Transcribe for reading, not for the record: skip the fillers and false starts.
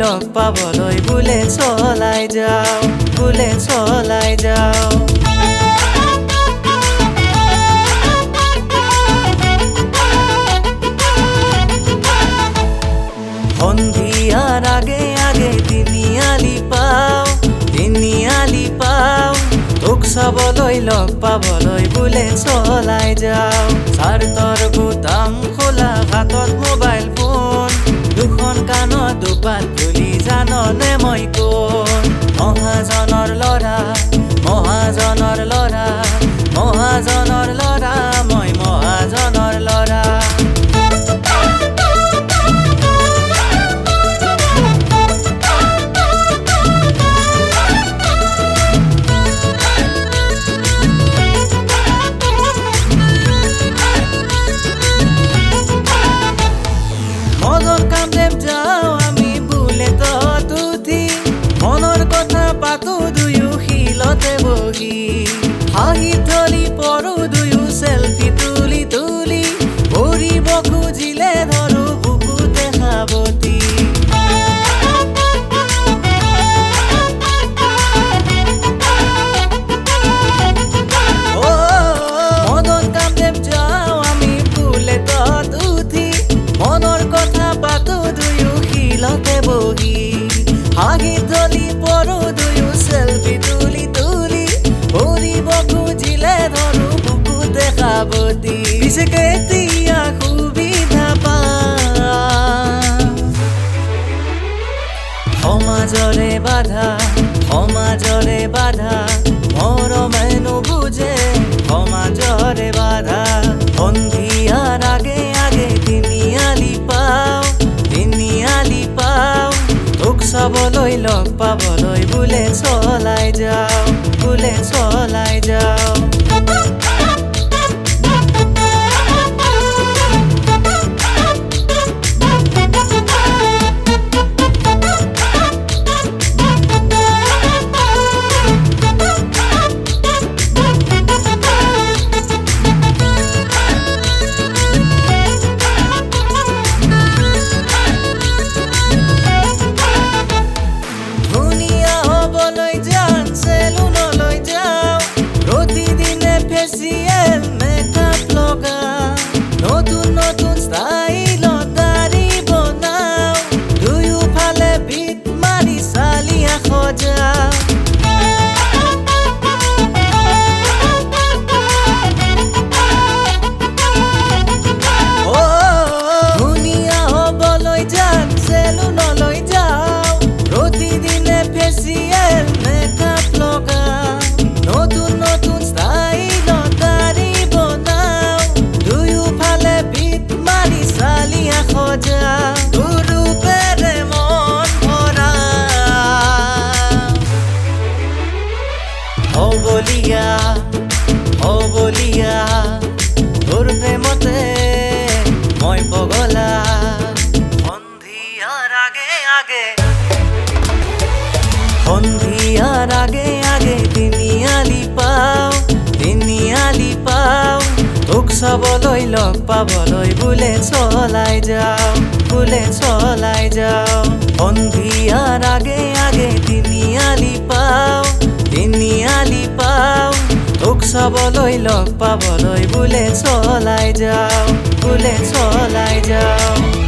লগ পাবলৈ বুলেট চলাই যাওঁ, বুলেট চলাই যাওঁ। সন্ধিয়াৰ আগে আগে তিনিআলি পাওঁ, তিনিআলি পাওঁ। তোক চাবলৈ লগ পাবলৈ বুলেট চলাই যাওঁ। চাৰ্টৰ বুটাম খোলা, হাতত মোবাইল ফোন, দুখন কাণত দুপাত তুলি জাননে মই কোন? মহাজনৰ ল'ৰা, মহাজনৰ ল'ৰা, মহাজনৰ ল'ৰা, মই মহাজনৰ ল'ৰা। মজৰ কামদেৱ যাওঁ আমি বুলেটত উঠি, মনৰ কথা পাতো দুয়ো শিলতে বহি। হাঁহি ধলি পৰো দুয়ো চেলফি তুলি তুলি, কৰিব খুজিলে ধৰো বুকুতে সাৱটি। মদন কামদেৱ যাওঁ আমি বুলেটত উঠি, মনৰ কথা পাতো দুয়ো শিলতে বহি। হাঁহি ধলি পৰো দুয়ো চেলফি তুলি তুলি, কৰিব খুজিলে ধৰো বুকুতে সাৱটি। পিছে কেতিয়া সুবিধা পাম, সমাজৰে বাধা, সমাজৰে বাধা, মৰমে নুবুজে সমাজৰে বাধা। সন্ধিয়াৰ আগে আগে তিনিআলি পাওঁ, তিনিআলি পাওঁ। তোক চাবলৈ লগ পাবলৈ বুলেট চলাই যাওঁ, বুলেট চলাই যাওঁ। নতুন নতুন ষ্টাইলত দাড়ি বনাওঁ, দুয়োফালে বিট মাৰি চালিয়া সজাওঁ। ধুনীয়া হ'বলৈ যাম চেলুনলৈ যাওঁ, প্ৰতিদিনে ফেচিয়েল মেকআপ লগাওঁ। নতুন নতুন ষ্টাইলত দাড়ি বনাওঁ, দুয়োফালে বিট মাৰি চালিয়া সজাওঁ। দুৰূপেৰে মন ভৰা হ'বলীয়া, হ'বলীয়া, তোৰ প্ৰেমতে মই পগলা। সন্ধিয়াৰ আগে আগে, সন্ধিয়াৰ আগে আগে তিনিআলি পাওঁ, তিনিআলি পাওঁ। তোক চাবলৈ লগ পাবলৈ বুলেট চলাই যাওঁ, বুলেট চলাই যাওঁ। সন্ধিয়াৰ আগে আগে তিনিআলি পাওঁ, তিনিআলি পাওঁ। তোক চাবলৈ লগ পাবলৈ বুলেট চলাই যাওঁ, বুলেট চলাই যাওঁ।